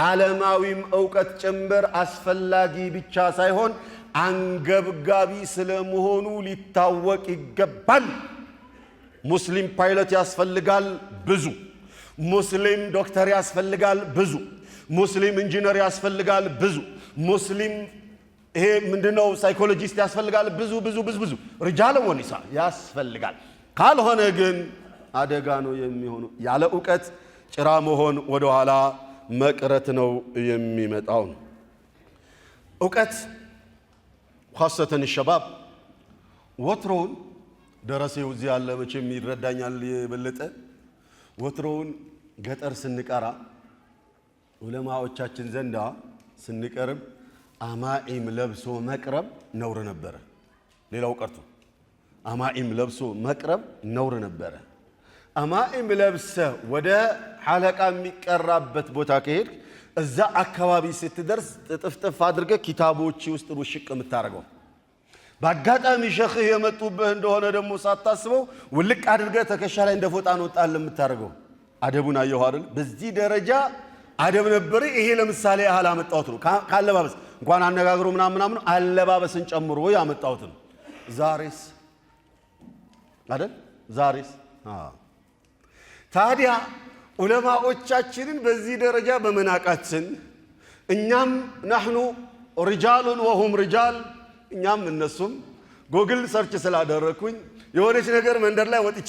S1: ዓለማዊም ዕውቀት ጭምር አስፈላጊ ብቻ ሳይሆን አንገብጋቢ ስለመሆኑ ሊታወቅ ይገባል። ሙስሊም ፓይለት ያስፈልጋል ብዙ፣ ሙስሊም ዶክተር ያስፈልጋል ብዙ፣ ሙስሊም ኢንጂነር ያስፈልጋል ብዙ፣ ሙስሊም ይሄ ምንድነው ሳይኮሎጂስት ያስፈልጋል ብዙ ብዙ ብዙ ብዙ ሪጃል ወኒሳ ያስፈልጋል። ካልሆነ ግን አደጋ ነው የሚሆነው። ያለ ዕውቀት ጭራ መሆን ወደ ኋላ መቅረት ነው የሚመጣው። ዕውቀት خاصة الشباب ወትሮውን ደረሰው እዚህ ያለ መቼም ይረዳኛል የበለጠ ወትሮውን ገጠር ስንቀራ ዑለማዎቻችን ዘንዳ ስንቀርብ አማኢም ለብሶ መቅረብ ነውር ነበረ። ሌላው ቀርቶ አማኢም ለብሶ መቅረብ ነውር ነበረ። አማኢም ለብሰ ወደ ሐለቃ የሚቀራበት ቦታ ከሄድ እዛ አካባቢ ስትደርስ ጥፍጥፍ አድርገ ኪታቦች ውስጥ ሩሽቅ የምታረገው በአጋጣሚ ሸህ የመጡብህ እንደሆነ ደግሞ ሳታስበው ውልቅ አድርገ ተከሻ ላይ እንደፎጣ ነው ጣል የምታረገው። አደቡን አየሁ አይደል? በዚህ ደረጃ አደብ ነበር። ይሄ ለምሳሌ ያህል አመጣሁት ነው። ካለባበስ እንኳን አነጋግሮ ምናምን አለባበስን ጨምሮ ያመጣሁት ነው። ዛሬስ አይደል? ዛሬስ ታዲያ ዑለማዎቻችንን በዚህ ደረጃ በመናቃችን እኛም نحن رجال وهم رجال እኛም እነሱም ጎግል ሰርች ስላደረኩኝ የሆነች ነገር መንደር ላይ ወጥቼ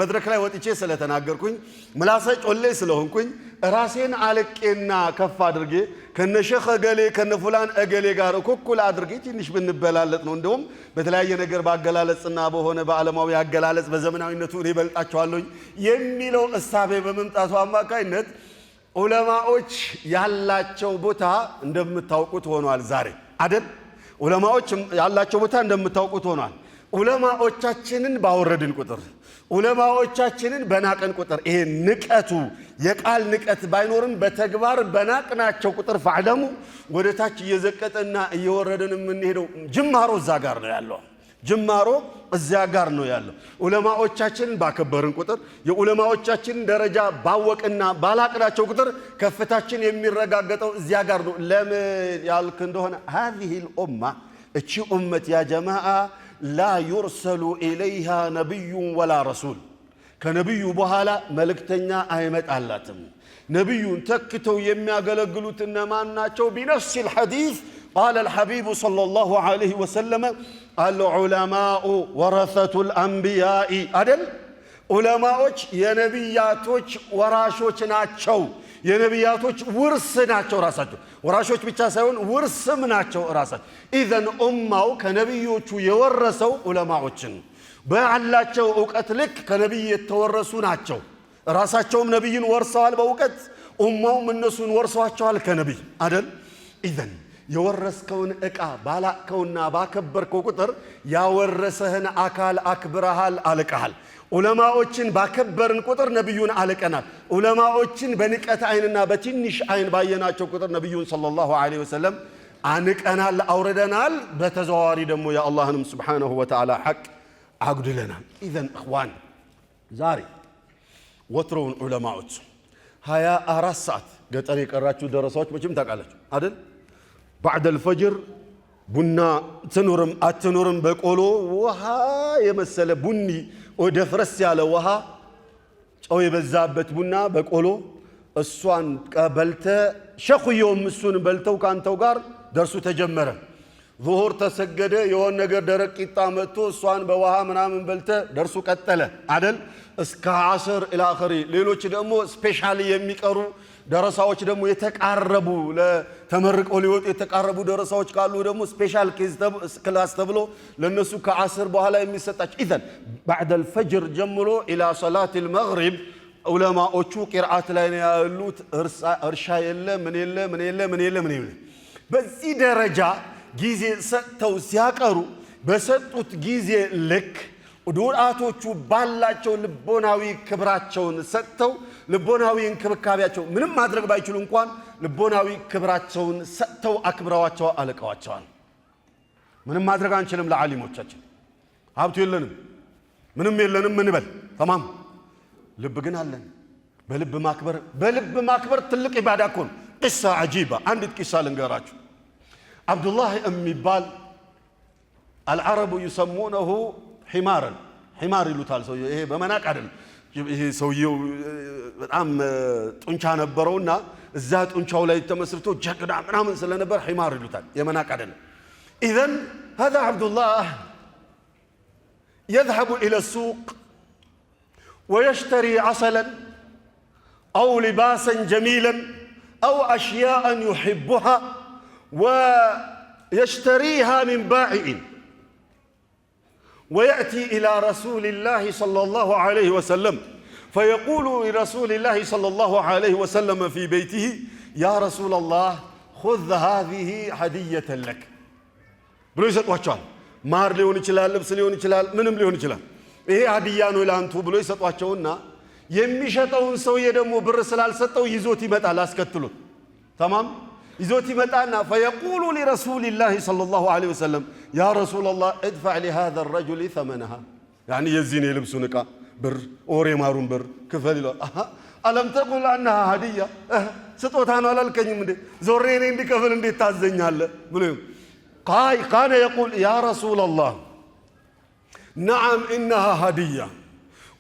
S1: መድረክ ላይ ወጥቼ ስለተናገርኩኝ ምላሰ ጮሌ ስለሆንኩኝ ራሴን አለቄና ከፍ አድርጌ ከነሸኸ ገሌ ከነፉላን እገሌ ጋር እኩል አድርጌ ትንሽ ብንበላለጥ ነው እንደውም በተለያየ ነገር ባገላለጽና በሆነ በዓለማዊ አገላለጽ በዘመናዊነቱ እኔ በልጣቸዋለሁ የሚለው እሳቤ በመምጣቱ አማካይነት ዑለማዎች ያላቸው ቦታ እንደምታውቁት ሆኗል። ዛሬ አይደል? ዑለማዎች ያላቸው ቦታ እንደምታውቁት ሆኗል። ዑለማዎቻችንን ባወረድን ቁጥር ዑለማዎቻችንን በናቀን ቁጥር ይሄ ንቀቱ የቃል ንቀት ባይኖርም በተግባር በናቅናቸው ቁጥር ፈዕለሙ ወደታች እየዘቀጠና እየወረደን የምንሄደው ጅማሮ እዛ ጋር ነው ያለው። ጅማሮ እዚያ ጋር ነው ያለው። ዑለማዎቻችንን ባከበርን ቁጥር የዑለማዎቻችንን ደረጃ ባወቅና ባላቅናቸው ቁጥር ከፍታችን የሚረጋገጠው እዚያ ጋር ነው። ለምን ያልክ እንደሆነ هذه الأمة እቺ ኡመት ያ ጀማዓ لا يرسل إليها نبي ولا رسول ከነብዩ በኋላ መልእክተኛ አይመጣላትም። ነብዩን ተክተው የሚያገለግሉት እነማን ናቸው? بنفس الحديث قال الحبيب صلى الله عليه وسلم العلماء ورثة الأنبياء أدل ዑለማዎች የነብያቶች ወራሾች ናቸው። የነብያቶች ውርስ ናቸው ራሳቸው። ወራሾች ብቻ ሳይሆን ውርስም ናቸው ራሳቸው። ኢዘን ኡማው ከነብዮቹ የወረሰው ዑለማዎችን በአላቸው ዕውቀት ልክ ከነብይ የተወረሱ ናቸው። ራሳቸውም ነብይን ወርሰዋል በዕውቀት ኡማውም እነሱን ወርሰዋቸዋል ከነብይ አይደል? ኢዘን የወረስከውን ዕቃ ባላከውና ባከበርከው ቁጥር ያወረሰህን አካል አክብረሃል፣ አልቀሃል። ዑለማዎችን ባከበርን ቁጥር ነብዩን አልቀናል። ዑለማዎችን በንቀት አይንና በትንሽ አይን ባየናቸው ቁጥር ነብዩን ሰለላሁ ዐለይሂ ወሰለም አንቀናል፣ አውርደናል። በተዘዋዋሪ ደግሞ የአላህንም ሱብሓነሁ ወተዓላ ሐቅ አጉድለናል። ኢዘን እኽዋን ዛሬ ወትሮውን ዑለማዎች 24 ሰዓት ገጠር የቀራችሁ ደረሳዎች መቼም ታውቃላችሁ አይደል? ባዕደል ፈጅር ቡና ትኑርም አትኑርም በቆሎ ውሃ የመሰለ ቡኒ ወደ ፍረስ ያለ ውሃ ጨው የበዛበት ቡና በቆሎ እሷን ቀበልተ ሸኹየውም እሱን በልተው ካንተው ጋር ደርሱ ተጀመረ። ዙሁር ተሰገደ። የሆነ ነገር ደረቅ ቂጣ መጥቶ እሷን በውሃ ምናምን በልተ ደርሱ ቀጠለ አይደል? እስከ ዓስር ኢላ አኺሪ። ሌሎች ደግሞ ስፔሻሊ የሚቀሩ ደረሳዎች ደግሞ የተቃረቡ ለተመርቀው ሊወጡ የተቃረቡ ደረሳዎች ካሉ ደግሞ ስፔሻል ክላስ ተብሎ ለነሱ ከዓስር በኋላ የሚሰጣቸው። ኢዘን ባዕደል ፈጅር ጀምሮ ኢላ ሰላቲል መግሪብ ዑለማዎቹ ቂርአት ላይ ነው ያሉት። እርሻ የለ ምን የለ ምን የለ ምን የለ ምን የለ። በዚህ ደረጃ ጊዜ ሰጥተው ሲያቀሩ በሰጡት ጊዜ ልክ ዱዓቶቹ ባላቸው ልቦናዊ ክብራቸውን ሰጥተው ልቦናዊ እንክብካቤያቸው ምንም ማድረግ ባይችሉ እንኳን ልቦናዊ ክብራቸውን ሰጥተው አክብረዋቸው አለቀዋቸዋል። ምንም ማድረግ አንችልም። ለዓሊሞቻችን ሀብቱ የለንም ምንም የለንም እንበል ተማም፣ ልብ ግን አለን። በልብ ማክበር ትልቅ ኢባዳ እኮ ነው። ቂሳ አጂባ አንዲት ቂሳ ልንገራችሁ። አብዱላህ የሚባል العرب يسمونه حمارا حمار ይሉታል ሰው ይሄ በመናቅ አይደል ይሄ ሰውየው በጣም ጡንቻ ነበረውና እዛ ጡንቻው ላይ ተመስርቶ ጀግና ምናምን ስለነበር حمار ይሉታል የመናቅ አይደል اذا هذا عبد الله يذهب الى السوق ويشتري عسلا او لباسا جميلا او اشياء يحبها ويشتريها من بائع ويأتي إلى رسول الله صلى الله عليه وسلم فيقول لرسول الله صلى الله عليه وسلم في بيته يا رسول الله خذ هذه هدية لك ብሎ ይሰጧቸዋል ማር ሊሆን ይችላል ልብስ ሊሆን ይችላል ምንም ሊሆን ይችላል ይሄ ሀዲያ ነው ለአንቱ ብሎ ይሰጧቸውና የሚሸጠውን ሰውዬ ደግሞ ብር ስላልሰጠው ይዞት ይመጣል አስከትሎት تمام ይዞት ይመጣና فيقول لرسول الله صلى الله عليه وسلم يا رسول الله ادفع لهذا الرجل ثمنها يعني يزين يلبسون ዕቃ ብር ኦሬ ማሩን ብር ክፈል ይላል አለም ተቁል انها هديه ስጦታ ነው አላልከኝም እንዴ ዞሬ እኔ እንድከፍል እንዴት ታዘኛለህ ብሎ كان يقول يا رسول الله نعم انها هديه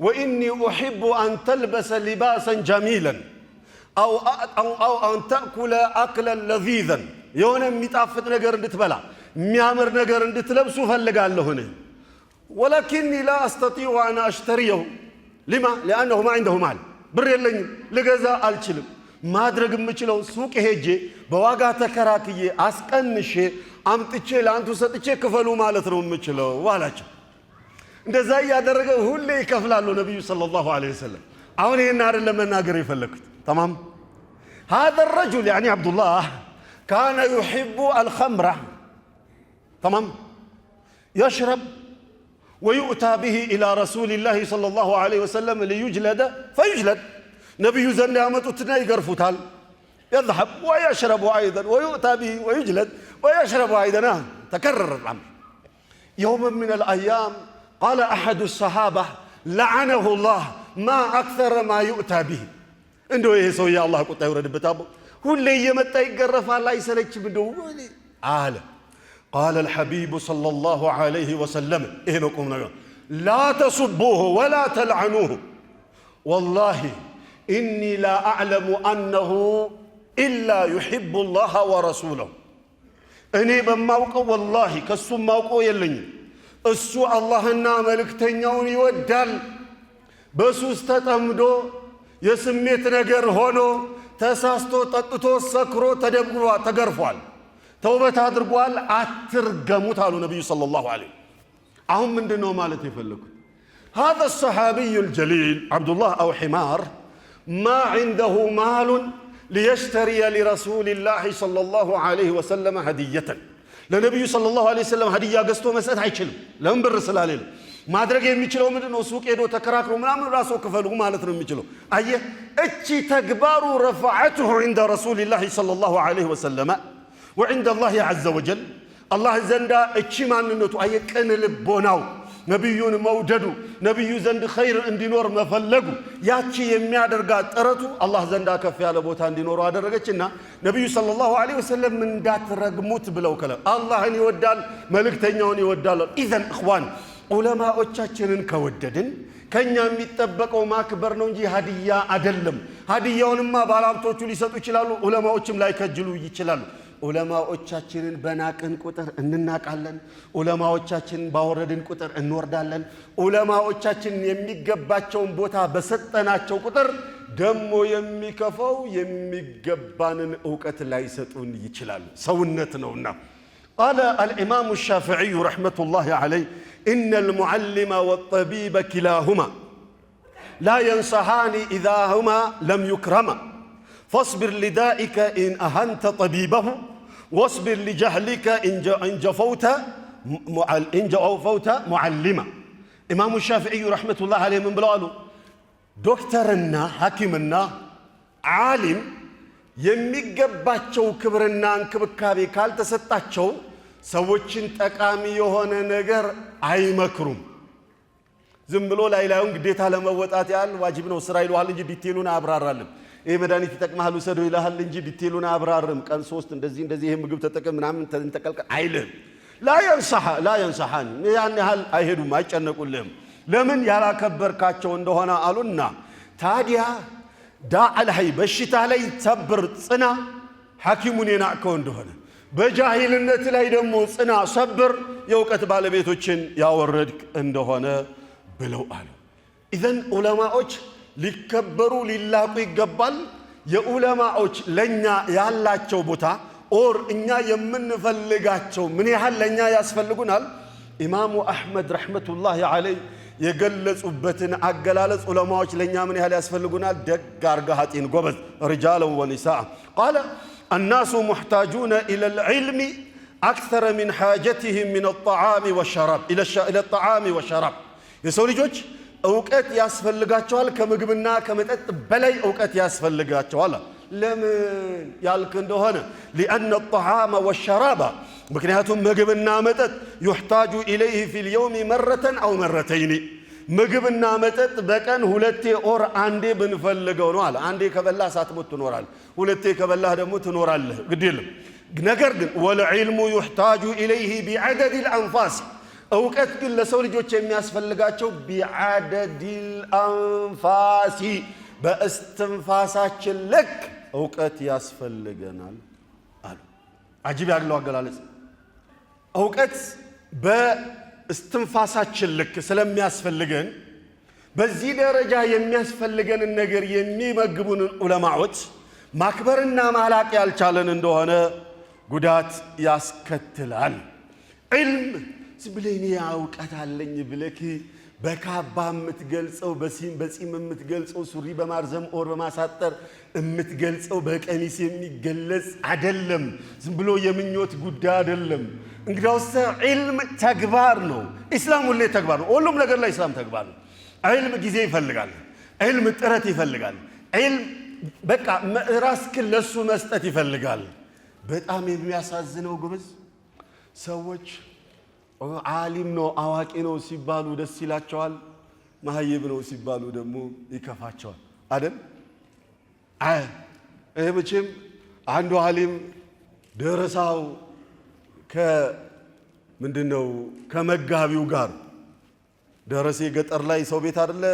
S1: واني احب ان تلبس لباسا جميلا أو أن تأكل أكلا لذيذا يوم متعفت نجار نتبلع ميامر نجار نتلبسه فلقال هنا ولكني لا أستطيع أن أشتريه لما؟ لأنه ما عنده مال بري اللي لجزاء الشلم ما أدرك مشلو سوق هجي بواقع تكراكية أسكن شيء أم تشيل أنتو ستشيل كفلوا مالتهم مشلو ولا شيء ده زي أدرك هو اللي كفله النبي صلى الله عليه وسلم أوني النار لما ناقري فلكت تمام هذا الرجل يعني عبد الله كان يحب الخمرة تمام يشرب ويؤتى به إلى رسول الله صلى الله عليه وسلم ليجلد فيجلد نبي زن أمتنا يقرفوتال يذهب ويشرب أيضا ويؤتى به ويجلد ويشرب أيضا تكرر الأمر يوم من الأيام قال أحد الصحابة لعنه الله ما أكثر ما يؤتى به እንደው ይሄ ሰው ያላህ ቁጣ ይወረድበት አቦ ሁሌ እየመጣ ይገረፋል አይሰለችም እንደው አለ قال الحبيب صلى الله عليه وسلم إهنكم نجا لا تسبوه ولا تلعنوه والله إني لا أعلم أنه إلا يحب الله ورسوله أني بموقع والله كسم موقع يلني السوء الله النام ملكتنيون يودال بسوس تتمدو የስሜት ነገር ሆኖ ተሳስቶ ጠጥቶ ሰክሮ ተደብሮ ተገርፏል ተውበት አድርጓል አትርገሙት አሉ ነብዩ ሰለላሁ ዐለይሂ አሁን ምንድነው ማለት የፈለኩት هذا الصحابي الجليل عبد الله او حمار ما عنده مال ليشتري لرسول الله صلى الله عليه وسلم هديه ለነብዩ صلى الله عليه وسلم هديه ገዝቶ መስጠት አይችልም ለምን ብር ስላሌለ ማድረግ የሚችለው ምንድነው ሱቅ ሄዶ ተከራክሮ ምናምን ራስዎ ክፈሉ ማለት ነው የሚችለው አየህ እቺ ተግባሩ رفعته عند رسول الله صلى الله عليه وسلم وعند الله عز وجل الله ዘንዳ እቺ ማንነቱ አየህ ቅን ልቦናው ነብዩን መውደዱ ነብዩ ዘንድ ኸይር እንዲኖር መፈለጉ ያቺ የሚያደርጋት ጥረቱ አላህ ዘንዳ ከፍ ያለ ቦታ እንዲኖረው አደረገችና ነብዩ ሰለላሁ ዐለይሂ ወሰለም እንዳትረግሙት ብለው ከለ አላህን ይወዳል መልእክተኛውን ይወዳል ኢዘን اخوان ዑለማዎቻችንን ከወደድን ከኛ የሚጠበቀው ማክበር ነው እንጂ ሀዲያ አይደለም ሀዲያውንማ ባላምቶቹ ሊሰጡ ይችላሉ ዑለማዎችም ላይ ከጅሉ ይችላሉ ዑለማዎቻችንን በናቅን ቁጥር እንናቃለን ዑለማዎቻችንን ባወረድን ቁጥር እንወርዳለን ዑለማዎቻችንን የሚገባቸውን ቦታ በሰጠናቸው ቁጥር ደሞ የሚከፈው የሚገባንን ዕውቀት ላይ ሰጡን ይችላሉ ሰውነት ነውና قال الإمام الشافعي رحمة الله عليه إن المعلم والطبيب كلاهما لا ينصحان إذا هما لم يكرما فاصبر لدائك إن أهنت طبيبه واصبر لجهلك إن جفوت معلما إمام الشافعي رحمة الله عليه من بلاله دكتورنا حكيمنا عالم የሚገባቸው ክብርና እንክብካቤ ካልተሰጣቸው ሰዎችን ጠቃሚ የሆነ ነገር አይመክሩም ዝም ብሎ ላይላዩን ግዴታ ለመወጣት ያል ዋጅብ ነው ስራ ይሏል እንጂ ዲቴሉን አብራራለም ይሄ መድኃኒት ይጠቅማሉ ሰደው ይላል እንጂ ዲቴሉን አብራራም ቀን 3 እንደዚህ ይሄ ምግብ ተጠቀም ምናምን ተንተቀልቀ አይልም لا ينصحان يعني هل أيهدوا ما يتشنقوا لهم لمن يلا كبر كاتشو اندهونا قالونا تاديا داع الحي بشتا لي تبر صنا حكيمون ينعكو اندهونا بجاهلነት ላይ ደግሞ ጽና ሰብር የውቀት ባለቤቶችን ያወረድክ እንደሆነ ብለው አሉ ኢዘን ዑለማዎች ሊከበሩ ሊላቁ ይገባል የዑለማዎች ለኛ ያላቸው ቦታ ኦር እኛ የምንፈልጋቸው ምን ያህል ለኛ ያስፈልጉናል ኢማሙ አህመድ ረህመቱላሂ ዐለይሂ የገለጹበትን አገላለጽ ዑለማዎች ለኛ ምን ያህል ያስፈልጉናል ደግ አርጋሃቲን ጎበዝ رجال ونساء قال الناس محتاجون إلى العلم أكثر من حاجتهم من الطعام والشراب إلى الطعام والشراب يسولي جوج أوقات ياسفلقاتشوال كمقبنا كمتأت بلاي أوقات ياسفلقاتشوال لمن يالكندو هنا لأن الطعام والشراب بكنهاتهم مقبنا متأت يحتاج إليه في اليوم مرة أو مرتين مقبنا متأت بكان هلتي أور عندي بنفلقون والا عندي كبالله ساتموت تنورال هلتي كبالله دموت تنورال قديل نقرد والعلم يحتاج إليه بعدد الأنفاس أوقات كل سوري جوتش مياس فلقاتشو بعدد الأنفاس باستنفاسات لك أوقات ياسفلقنال عجيب يقولوا قلالس أوقات باستنفاسات لك سلام ياسفلقن بزي درجة يمياسفلقن النقر يمي مقبون العلماء ማክበርና ማላቅ ያልቻለን እንደሆነ ጉዳት ያስከትላል ዒልም ዝብለኝ ያውቀት አለኝ ብለክ በካባ የምትገልጸው በጺም የምትገልጸው ሱሪ በማርዘም ኦር በማሳጠር የምትገልጸው በቀሚስ የሚገለጽ አይደለም ዝም ብሎ የምኞት ጉዳይ አይደለም እንግዲያውስ ዒልም ተግባር ነው እስላም ሁሉ ተግባር ነው ሁሉም ነገር ላይ እስላም ተግባር ነው ዒልም ጊዜ ይፈልጋል ዒልም ጥረት ይፈልጋል ዒልም በቃ ራስክ ለሱ መስጠት ይፈልጋል በጣም የሚያሳዝነው ግብዝ ሰዎች ዓሊም ነው አዋቂ ነው ሲባሉ ደስ ይላቸዋል ማህይብ ነው ሲባሉ ደግሞ ይከፋቸዋል አይደል እህብችም አንዱ ዓሊም ደረሳው ምንድነው ከመጋቢው ጋር ደረሴ ገጠር ላይ ሰው ቤት አይደለ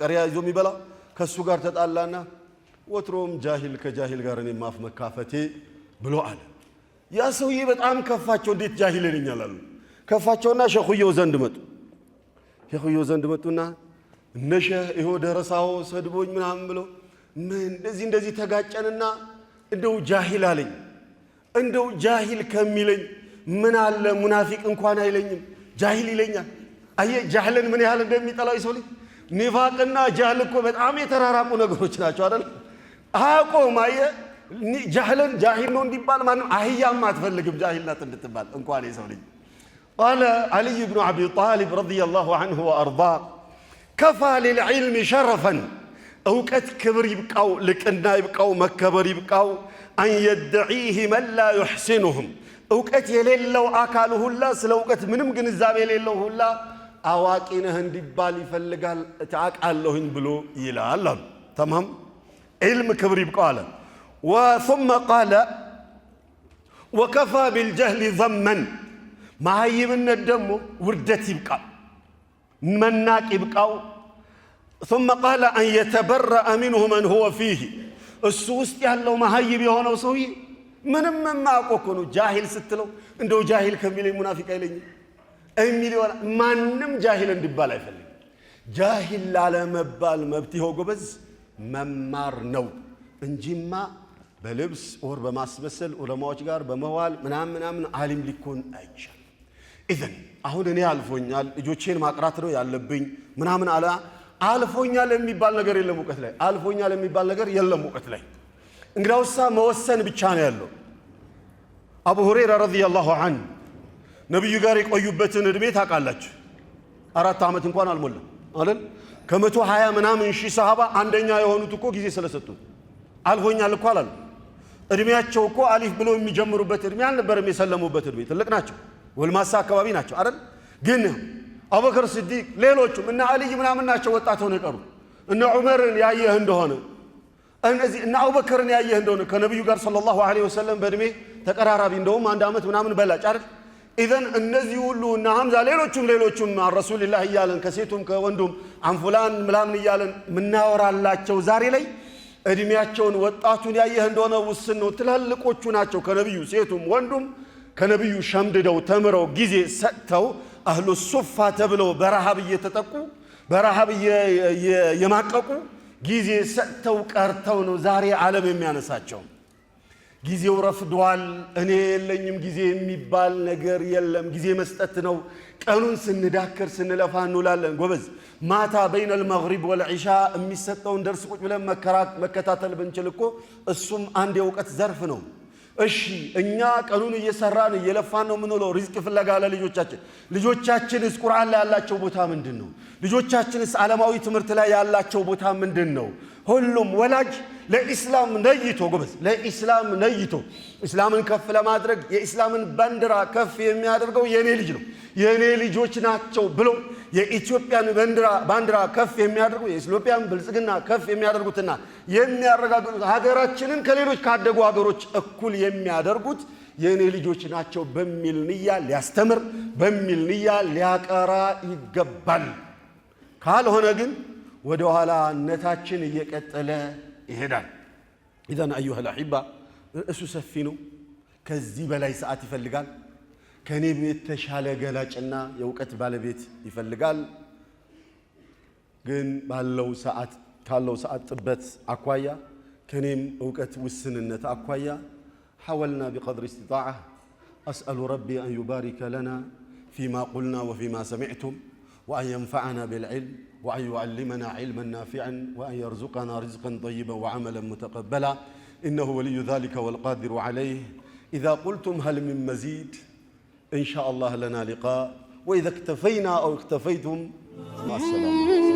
S1: ቀሪያ ይዞ የሚበላ ከሱ ጋር ተጣላና ወትሮም ጃሂል ከጃሂል ጋር እኔ ማፍ መካፈቴ ብሎ አለ ያ ሰውዬ በጣም ከፋቸው እንዴት ጃሂል ነኛል አሉ ከፋቸውና ሸኹየው ዘንድ መጡና እነሸህ ይሄው ደረሳው ሰድቦኝ ምናምን ብሎ ምን እንደዚህ ተጋጨንና እንደው ጃሂል አለኝ እንደው ጃሂል ከሚለኝ ምን አለ ሙናፊቅ እንኳን አይለኝም ጃሂል ይለኛል አየ ጃህልን ምን ያህል እንደሚጠላው ይሰውልኝ ኒፋቅና ጃህል እኮ በጣም የተራራቁ ነገሮች ናቸው አይደል አቆም አየ ጃህልን ጃሂል ነው እንዲባል ማንም አህያም አትፈልግም ጃሂል ናት እንድትባል እንኳን ይሰውልኝ قال علي بن أبي طالب رضي الله عنه وأرضاه كفى للعلم شرفا أوقات كبر يبقوا لكنا يبقوا مكبر يبقوا أن يدعيه من لا يحسنهم أوقات يليلو أكاله الله سلوقات منهم جنزاب يليلو الله أواكينه اندبال يفلقال تعاقال لهن بلو إلى الله تمام علم كبر يبقى وثم قال وكفى بالجهل ضمًا ማህይብነት ደግሞ ውርደት ይብቃው መናቅ ይብቃው ثم قال ان يتبرأ منه من هو فيه እሱ ውስጥ ያለው ማህይብ የሆነው ሰውዬ ምንም ማቆኮ ነው ጃሂል ስትለው እንደው ጃሂል ከሚለኝ ሙናፊቅ አይለኝ እሚል ይወላ ማንንም ጃሂል እንዲባል አይፈልግ ጃሂል ላለመባል መብት ይሆ ጎበዝ መማር ነው እንጂማ በልብስ ኦር በማስመሰል ዑለማዎች ጋር በመዋል ምናምን ዓሊም ሊኮን አይቻል إذن አሁን እኔ አልፎኛል እጆቼን ማቅራት ነው ያለብኝ ምናምን አላ አልፎኛል የሚባል ነገር የለም ወቀት ላይ አልፎኛል የሚባል ነገር የለም ወቀት ላይ እንግዳውሳ መወሰን ብቻ ነው ያለው አቡ ሁረይራ ረዲየላሁ ዐንሁ ነብዩ ጋር የቆዩበትን እድሜ ታውቃላችሁ 4 አመት እንኳን አልሞላም አይደል ከ120 ምናምን ሺህ ሰሃባ አንደኛ የሆኑት እኮ ጊዜ ስለሰጡ አልፎኛል እኮ አላሉ እድሜያቸው እኮ አሊፍ ብሎ የሚጀምሩበት እድሜ አልነበረም የሰለሙበት እድሜ ትልቅ ናቸው ወልማሳ አካባቢ ናቸው አይደል ግን አቡበክር ሲዲቅ ሌሎችም እና አልይ ምናምን ናቸው ወጣት ሆነው ይቀሩ እና ዑመርን ያየህ እንደሆነ እነዚህ እና አቡበክርን ያየህ እንደሆነ ከነብዩ ጋር ሰለላሁ ዐለይሂ ወሰለም በእድሜ ተቀራራቢ እንደውም አንድ አመት ምናምን በላጭ አይደል ኢዘን እነዚህ ሁሉ እና ሐምዛ ሌሎቹም ረሱልላህ እያለን ከሴቱም ከወንዱም አንፉላን ምናምን እያለን ምናወራላቸው ዛሬ ላይ እድሜያቸውን ወጣቱን ያየህ እንደሆነ ውስን ነው። ትላልቆቹ ናቸው ከነብዩ ሴቱም ወንዱም ከነብዩ ሸምድደው ተምረው ጊዜ ሰጥተው አህሉ ሱፋ ተብለው በረሃብ እየተጠቁ በረሃብ የማቀቁ ጊዜ ሰጥተው ቀርተው ነው ዛሬ ዓለም የሚያነሳቸው። ጊዜው ረፍዷል፣ እኔ የለኝም ጊዜ የሚባል ነገር የለም። ጊዜ መስጠት ነው። ቀኑን ስንዳክር ስንለፋ እንውላለን። ጎበዝ ማታ በይነል መግሪብ ወልዒሻ የሚሰጠውን ደርስ ቁጭ ብለን መከታተል ብንችል እኮ እሱም አንድ የእውቀት ዘርፍ ነው። እሺ እኛ ቀኑን እየሰራን እየለፋን ነው የምንውለው ሪዝቅ ፍለጋ ልጆቻችንስ ቁርአን ላይ ያላቸው ቦታ ምንድነው? ልጆቻችንስ ዓለማዊ ትምህርት ላይ ያላቸው ቦታ ምንድነው? ሁሉም ወላጅ ለኢስላም ነይቶ ጎበዝ ለኢስላም ነይቶ ኢስላምን ከፍ ለማድረግ የኢስላምን ባንዲራ ከፍ የሚያደርገው የኔ ልጅ ነው የኔ ልጆች ናቸው ብሎ የኢትዮጵያን ባንዲራ ከፍ የሚያደርጉ የኢትዮጵያን ብልጽግና ከፍ የሚያደርጉትና የሚያረጋግጡት ሀገራችንን ከሌሎች ካደጉ ሀገሮች እኩል የሚያደርጉት የኔ ልጆች ናቸው በሚል ንያ ሊያስተምር በሚል ንያ ሊያቀራ ይገባል። ካልሆነ ግን ወደ ኋላነታችን እየቀጠለ ይሄዳል። ኢዘን አዩሃ አልአሒባ እሱ ሰፊ ነው። ከዚህ በላይ ሰዓት ይፈልጋል። ከኔ የተሻለ ገላጭና የእውቀት ባለቤት ይፈልጋል። ግን ካለው ሰዓት ጥበት አኳያ ከኔም እውቀት ውስንነት አኳያ حاولنا بقدر استطاعة أسأل ربي أن يبارك لنا فيما قلنا وفيما سمعتم وأن ينفعنا بالعلم وأن يعلمنا علما نافعا وأن يرزقنا رزقا طيبا وعملا متقبلا إنه ولي ذلك والقادر عليه. إذا قلتم هل من مزيد إن شاء الله لنا لقاء، وإذا اكتفينا أو اكتفيتم مع السلامة.